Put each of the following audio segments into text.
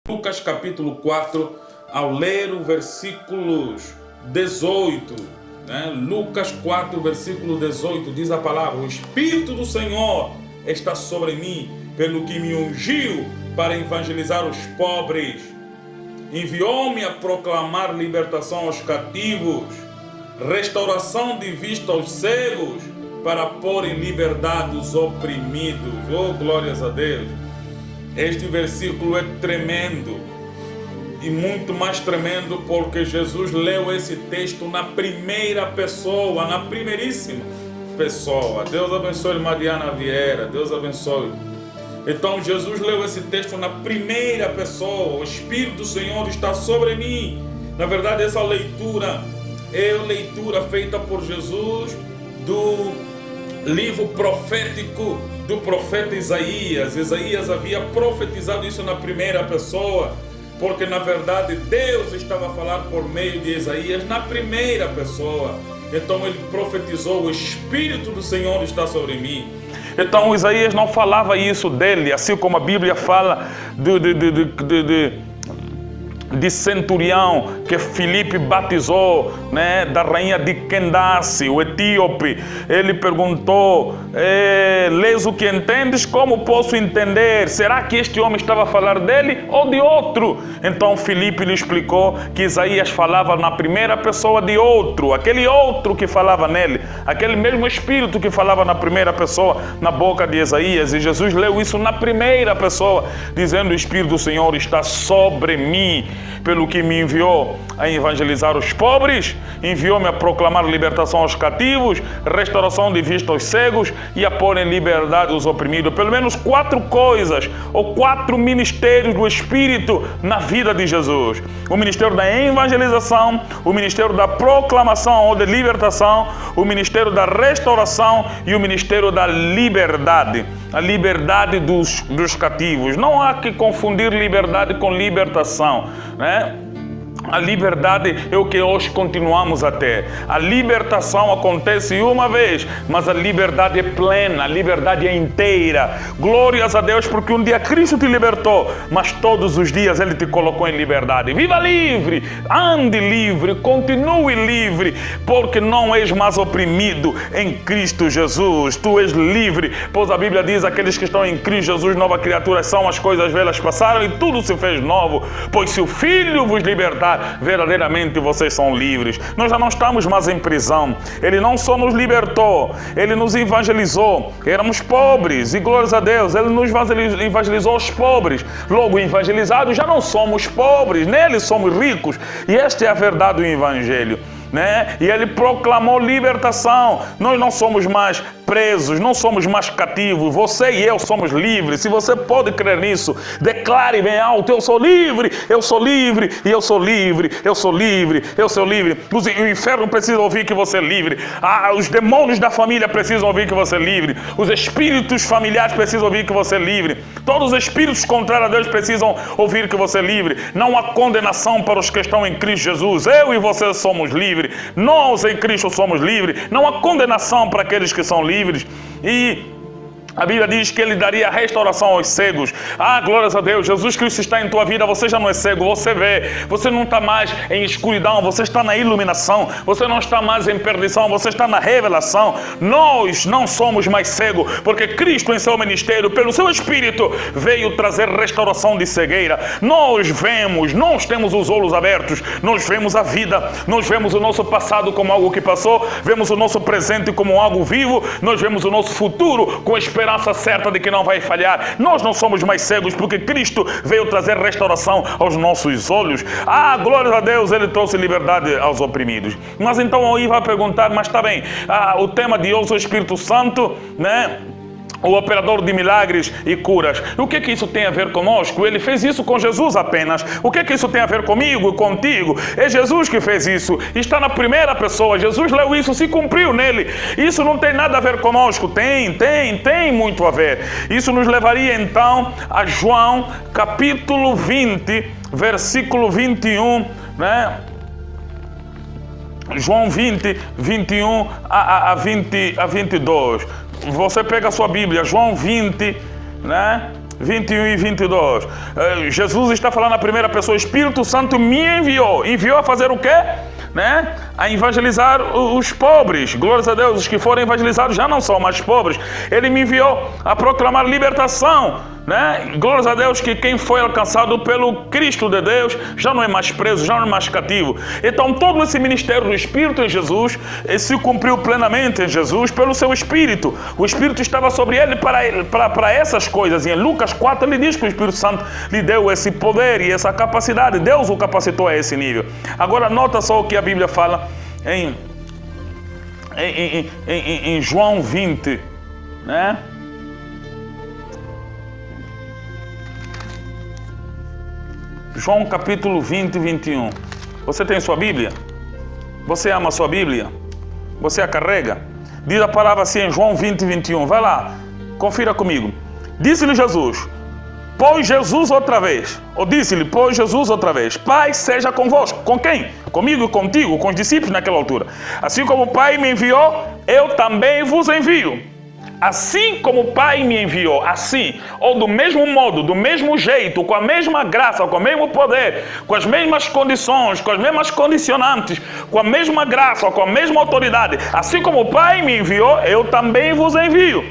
Lucas capítulo 4, ao ler o versículos 18, Lucas 4, versículo 18, diz a palavra: o Espírito do Senhor está sobre mim, pelo que me ungiu para evangelizar os pobres, enviou-me a proclamar libertação aos cativos, restauração de vista aos cegos, para pôr em liberdade os oprimidos. Oh, glórias a Deus! Este versículo é tremendo, e muito mais tremendo porque Jesus leu esse texto na primeira pessoa, na primeiríssima pessoa. Deus abençoe Mariana Vieira, Deus abençoe. Então Jesus leu esse texto na primeira pessoa: o Espírito do Senhor está sobre mim. Na verdade, essa leitura é a leitura feita por Jesus do livro profético do profeta Isaías. Isaías havia profetizado isso na primeira pessoa, porque na verdade Deus estava a falar por meio de Isaías na primeira pessoa. Então ele profetizou: o Espírito do Senhor está sobre mim. Então Isaías não falava isso dele, assim como a Bíblia fala de centurião que Filipe batizou, da rainha de Candace, o etíope. Ele perguntou: lês o que entendes? Como posso entender? Será que este homem estava a falar dele ou de outro? Então Filipe lhe explicou que Isaías falava na primeira pessoa de outro, aquele outro que falava nele, aquele mesmo Espírito que falava na primeira pessoa na boca de Isaías. E Jesus leu isso na primeira pessoa, dizendo: o Espírito do Senhor está sobre mim, pelo que me enviou a evangelizar os pobres, enviou-me a proclamar libertação aos cativos, restauração de vista aos cegos e a pôr em liberdade os oprimidos. Pelo menos 4 coisas, ou 4 ministérios do Espírito na vida de Jesus: o ministério da evangelização, o ministério da proclamação ou de libertação, o ministério da restauração e o ministério da liberdade. A liberdade dos cativos. Não há que confundir liberdade com libertação, A liberdade é o que hoje continuamos a ter. A libertação acontece uma vez, mas a liberdade é plena, a liberdade é inteira. Glórias a Deus, porque um dia Cristo te libertou, mas todos os dias Ele te colocou em liberdade. Viva livre, ande livre, continue livre, porque não és mais oprimido em Cristo Jesus. Tu és livre, pois a Bíblia diz: aqueles que estão em Cristo Jesus, nova criatura são, as coisas velhas passaram e tudo se fez novo. Pois se o Filho vos libertar, verdadeiramente vocês são livres. Nós já não estamos mais em prisão. Ele não só nos libertou, Ele nos evangelizou. Éramos pobres, e glórias a Deus, Ele nos evangelizou os pobres. Logo, evangelizados, já não somos pobres, nele somos ricos. E esta é a verdade do Evangelho. E Ele proclamou libertação. Nós não somos mais presos, não somos mais cativos. Você e eu somos livres. Se você pode crer nisso, declare bem alto: eu sou livre, eu sou livre, e eu sou livre, eu sou livre, eu sou livre. O inferno precisa ouvir que você é livre. Os demônios da família precisam ouvir que você é livre. Os espíritos familiares precisam ouvir que você é livre. Todos os espíritos contrários a Deus precisam ouvir que você é livre. Não há condenação para os que estão em Cristo Jesus. Eu e você somos livres. Nós em Cristo somos livres. Não há condenação para aqueles que são livres. E a Bíblia diz que Ele daria restauração aos cegos. Glórias a Deus, Jesus Cristo está em tua vida. Você já não é cego, você vê. Você não está mais em escuridão, você está na iluminação. Você não está mais em perdição, você está na revelação. Nós não somos mais cegos, porque Cristo em seu ministério, pelo seu Espírito, veio trazer restauração de cegueira. Nós vemos, nós temos os olhos abertos. Nós vemos a vida, nós vemos o nosso passado como algo que passou, vemos o nosso presente como algo vivo, nós vemos o nosso futuro com esperança certa de que não vai falhar. Nós não somos mais cegos, porque Cristo veio trazer restauração aos nossos olhos. Glórias a Deus, Ele trouxe liberdade aos oprimidos. Mas então aí vai perguntar: mas está bem, o tema de hoje é o Espírito Santo, o operador de milagres e curas. O que isso tem a ver conosco? Ele fez isso com Jesus apenas. O que isso tem a ver comigo e contigo? É Jesus que fez isso. Está na primeira pessoa. Jesus leu isso, se cumpriu nele. Isso não tem nada a ver conosco. Tem muito a ver. Isso nos levaria então a João capítulo 20, versículo 21, João 20, 21 a 22. Você pega a sua Bíblia, João 20, 21 e 22. Jesus está falando na primeira pessoa, o Espírito Santo me enviou. Enviou a fazer o quê? Né? A evangelizar os pobres. Glórias a Deus, os que foram evangelizados já não são mais pobres. Ele me enviou a proclamar libertação, né? Glórias a Deus que quem foi alcançado pelo Cristo de Deus já não é mais preso, já não é mais cativo. Então todo esse ministério do Espírito em Jesus se cumpriu plenamente em Jesus pelo seu Espírito. O Espírito estava sobre ele para essas coisas. E em Lucas 4 ele diz que o Espírito Santo lhe deu esse poder e essa capacidade. Deus o capacitou a esse nível. Agora nota só o que a Bíblia fala em João 20, né? João capítulo 20 e 21. Você tem sua Bíblia? Você ama a sua Bíblia? Você a carrega? Diz a palavra assim em João 20 e 21. Vai lá, confira comigo. Disse-lhe Jesus, pois Jesus outra vez. Ou disse-lhe, pois Jesus outra vez. Pai seja convosco. Com quem? Comigo e contigo, com os discípulos naquela altura. Assim como o Pai me enviou, eu também vos envio. Assim como o Pai me enviou, assim, ou do mesmo modo, do mesmo jeito, com a mesma graça, com o mesmo poder, com as mesmas condições, com as mesmas condicionantes, com a mesma graça, com a mesma autoridade, assim como o Pai me enviou, eu também vos envio.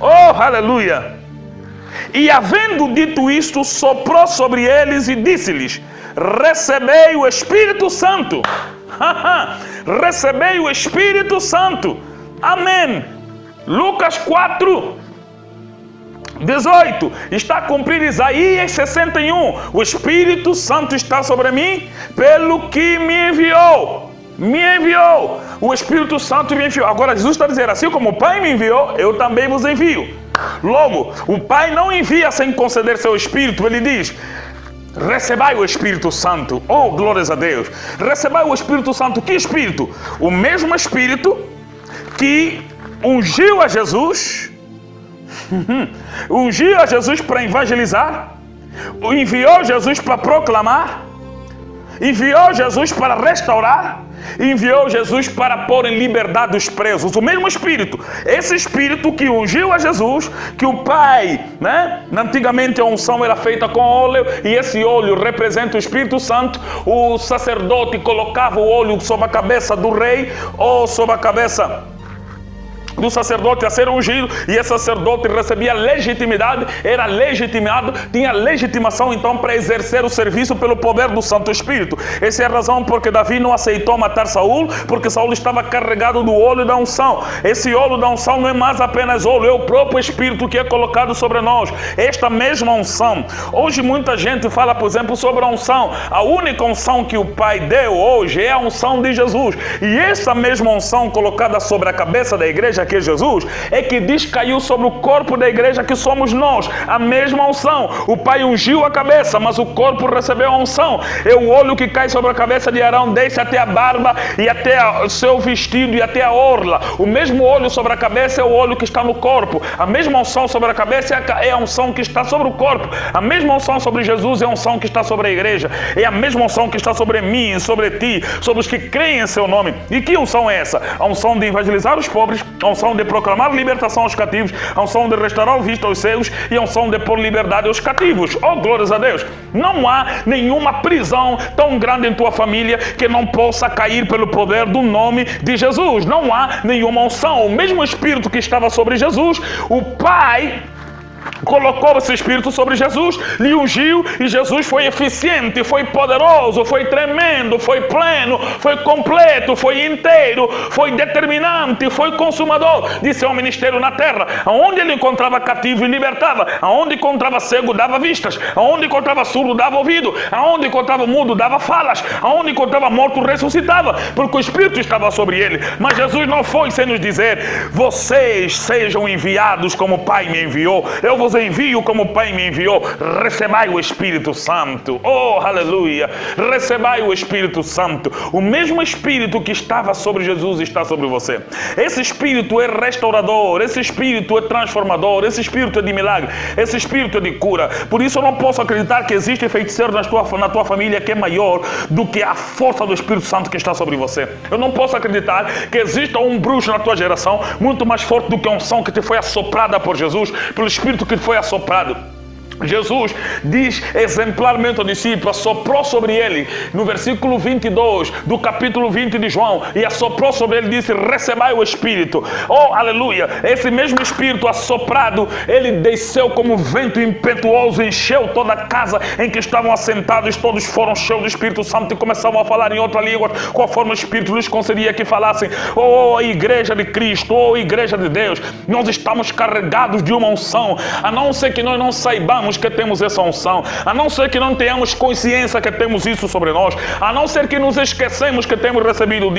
Oh, aleluia! E havendo dito isto, soprou sobre eles e disse-lhes, recebei o Espírito Santo. Recebei o Espírito Santo. Amém. Lucas 4, 18, está a cumprir Isaías 61, o Espírito Santo está sobre mim, pelo que me enviou, o Espírito Santo me enviou. Agora Jesus está dizendo, assim como o Pai me enviou, eu também vos envio. Logo, o Pai não envia sem conceder seu Espírito, ele diz, recebei o Espírito Santo. Oh, glórias a Deus. Recebei o Espírito Santo. Que Espírito? O mesmo Espírito que ungiu a Jesus, ungiu a Jesus para evangelizar, enviou Jesus para proclamar, enviou Jesus para restaurar, enviou Jesus para pôr em liberdade os presos. O mesmo Espírito, esse Espírito que ungiu a Jesus, que o Pai, né? Antigamente a unção era feita com óleo, e esse óleo representa o Espírito Santo. O sacerdote colocava o óleo sobre a cabeça do rei, ou sobre a cabeça do sacerdote a ser ungido, e esse sacerdote recebia legitimidade, era legitimado, tinha legitimação então para exercer o serviço pelo poder do Santo Espírito. Essa é a razão porque Davi não aceitou matar Saul, porque Saul estava carregado do óleo da unção. Esse óleo da unção não é mais apenas óleo, é o próprio Espírito que é colocado sobre nós, esta mesma unção. Hoje muita gente fala, por exemplo, sobre a unção. A única unção que o Pai deu hoje é a unção de Jesus, e essa mesma unção colocada sobre a cabeça da igreja, que é Jesus, é que diz que caiu sobre o corpo da igreja, que somos nós, a mesma unção. O Pai ungiu a cabeça, mas o corpo recebeu a unção. É o óleo que cai sobre a cabeça de Arão, desce até a barba e até o seu vestido e até a orla. O mesmo óleo sobre a cabeça é o óleo que está no corpo. A mesma unção sobre a cabeça é a unção que está sobre o corpo. A mesma unção sobre Jesus é a unção que está sobre a igreja. É a mesma unção que está sobre mim, sobre ti, sobre os que creem em seu nome. E que unção é essa? A unção de evangelizar os pobres, a unção de proclamar libertação aos cativos, a unção de restaurar o visto aos cegos e a unção de pôr liberdade aos cativos. Oh, glórias a Deus! Não há nenhuma prisão tão grande em tua família que não possa cair pelo poder do nome de Jesus. Não há nenhuma unção. O mesmo Espírito que estava sobre Jesus, o Pai colocou esse Espírito sobre Jesus, lhe ungiu, e Jesus foi eficiente, foi poderoso, foi tremendo, foi pleno, foi completo, foi inteiro, foi determinante, foi consumador de seu ministério na terra. Aonde ele encontrava cativo e libertava, aonde encontrava cego dava vistas, aonde encontrava surdo dava ouvido, aonde encontrava mudo dava falas, aonde encontrava morto ressuscitava, porque o Espírito estava sobre ele. Mas Jesus não foi sem nos dizer, vocês sejam enviados como o Pai me enviou, eu vos envio como o Pai me enviou. Recebei o Espírito Santo. Oh, aleluia. Recebei o Espírito Santo. O mesmo Espírito que estava sobre Jesus está sobre você. Esse Espírito é restaurador, esse Espírito é transformador, esse Espírito é de milagre, esse Espírito é de cura. Por isso eu não posso acreditar que existe feiticeiro na tua família que é maior do que a força do Espírito Santo que está sobre você. Eu não posso acreditar que exista um bruxo na tua geração muito mais forte do que a unção que te foi assoprada por Jesus, pelo Espírito que te foi assoprado. Jesus diz exemplarmente ao discípulo, assoprou sobre ele, no versículo 22 do capítulo 20 de João, e assoprou sobre ele e disse: recebei o Espírito. Oh, aleluia! Esse mesmo Espírito assoprado, ele desceu como vento impetuoso, encheu toda a casa em que estavam assentados, todos foram cheios do Espírito Santo e começavam a falar em outra língua, conforme o Espírito lhes concedia que falassem. Oh, igreja de Cristo, oh, igreja de Deus, nós estamos carregados de uma unção, a não ser que nós não saibamos que temos essa unção, a não ser que não tenhamos consciência que temos isso sobre nós, a não ser que nos esquecemos que temos recebido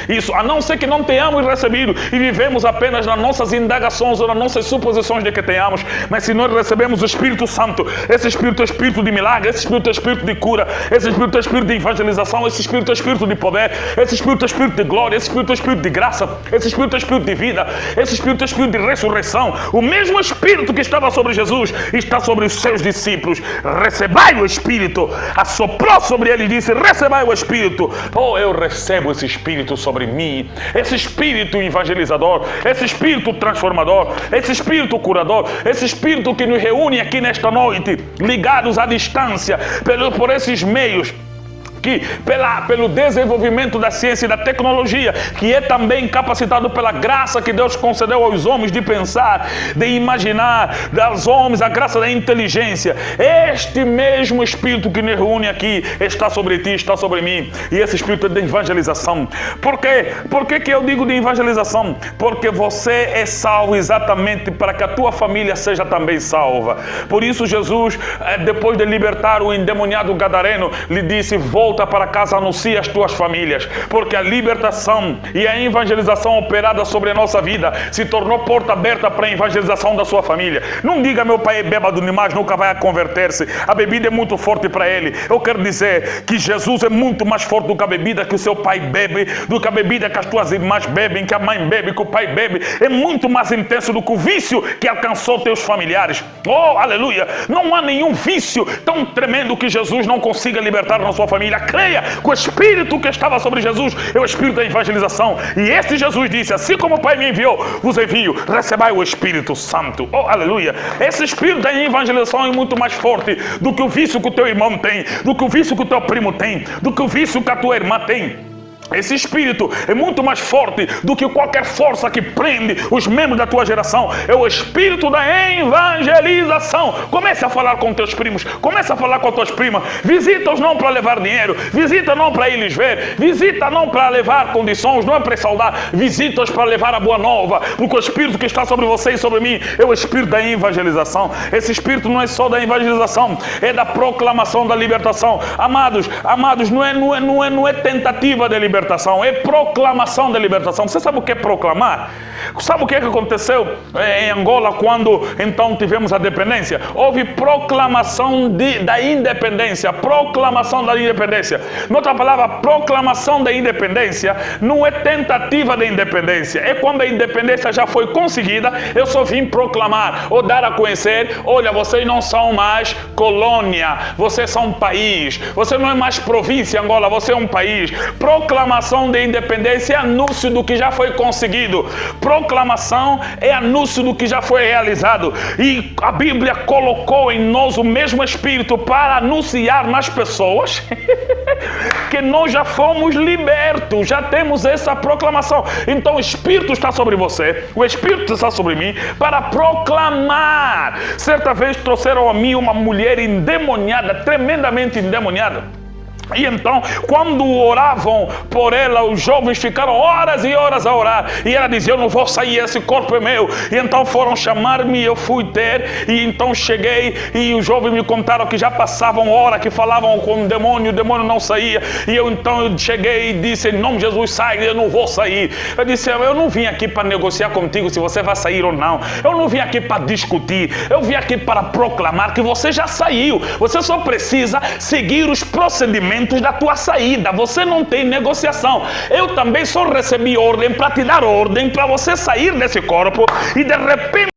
isso, a não ser que não tenhamos recebido e vivemos apenas nas nossas indagações ou nas nossas suposições de que tenhamos. Mas se nós recebemos o Espírito Santo, esse Espírito é Espírito de milagre, esse Espírito é Espírito de cura, esse Espírito é Espírito de evangelização, esse Espírito é Espírito de poder, esse Espírito é Espírito de glória, esse Espírito é Espírito de graça, esse Espírito é Espírito de vida, esse Espírito é Espírito de ressurreição. O mesmo Espírito que estava sobre Jesus está sobre os seus discípulos. Recebai o Espírito. Assoprou sobre ele e disse: recebai o Espírito. Oh, eu recebo esse Espírito sobre mim, esse Espírito evangelizador, esse Espírito transformador, esse Espírito curador, esse Espírito que nos reúne aqui nesta noite, ligados à distância, por esses meios, que pelo desenvolvimento da ciência e da tecnologia, que é também capacitado pela graça que Deus concedeu aos homens de pensar, de imaginar, aos homens a graça da inteligência. Este mesmo Espírito que nos reúne aqui está sobre ti, está sobre mim, e esse Espírito é de evangelização. Por quê? Por que eu digo de evangelização? Porque você é salvo exatamente para que a tua família seja também salva. Por isso Jesus, depois de libertar o endemoniado gadareno, lhe disse: volta para casa, anuncia as tuas famílias, porque a libertação e a evangelização operada sobre a nossa vida se tornou porta aberta para a evangelização da sua família. Não diga: meu pai é bêbado demais, nunca vai converter-se, a bebida é muito forte para ele. Eu quero dizer que Jesus é muito mais forte do que a bebida que o seu pai bebe, do que a bebida que as tuas irmãs bebem, que a mãe bebe, que o pai bebe. É muito mais intenso do que o vício que alcançou teus familiares. Oh, aleluia! Não há nenhum vício tão tremendo que Jesus não consiga libertar na sua família. Creia que o Espírito que estava sobre Jesus é o Espírito da evangelização. E este Jesus disse: assim como o Pai me enviou, vos envio, recebai o Espírito Santo. Oh, aleluia! Esse Espírito da evangelização é muito mais forte do que o vício que o teu irmão tem, do que o vício que o teu primo tem, do que o vício que a tua irmã tem. Esse Espírito é muito mais forte do que qualquer força que prende os membros da tua geração. É o Espírito da evangelização. Comece a falar com teus primos, comece a falar com as tuas primas. Visita-os não para levar dinheiro, visita não para eles ver, visita não para levar condições, não é para saudar, visita-os para levar a boa nova, porque o Espírito que está sobre você e sobre mim é o Espírito da evangelização. Esse Espírito não é só da evangelização, é da proclamação da libertação. Amados, não é tentativa de libertação, é proclamação da libertação. Você sabe o que é proclamar? Sabe o que aconteceu em Angola quando então tivemos a dependência? Houve proclamação da independência. Proclamação da independência. Noutra palavra, proclamação da independência não é tentativa de independência. É quando a independência já foi conseguida, eu só vim proclamar ou dar a conhecer: olha, vocês não são mais colônia, vocês são um país. Você não é mais província, Angola, você é um país. Proclamação de independência é anúncio do que já foi conseguido. Proclamação é anúncio do que já foi realizado. E a Bíblia colocou em nós o mesmo Espírito para anunciar nas pessoas que nós já fomos libertos, já temos essa proclamação. Então o Espírito está sobre você, o Espírito está sobre mim para proclamar. Certa vez trouxeram a mim uma mulher endemoniada, tremendamente endemoniada. E então, quando oravam por ela, os jovens ficaram horas e horas a orar. E ela dizia: eu não vou sair, esse corpo é meu. E então foram chamar-me, eu fui ter. E então cheguei e os jovens me contaram que já passavam hora, que falavam com o demônio não saía. E eu então cheguei e disse: em nome de Jesus, sai, eu não vou sair. Eu disse: eu não vim aqui para negociar contigo se você vai sair ou não. Eu não vim aqui para discutir. Eu vim aqui para proclamar que você já saiu. Você só precisa seguir os procedimentos da tua saída. Você não tem negociação. Eu também só recebi ordem para te dar ordem para você sair desse corpo e de repente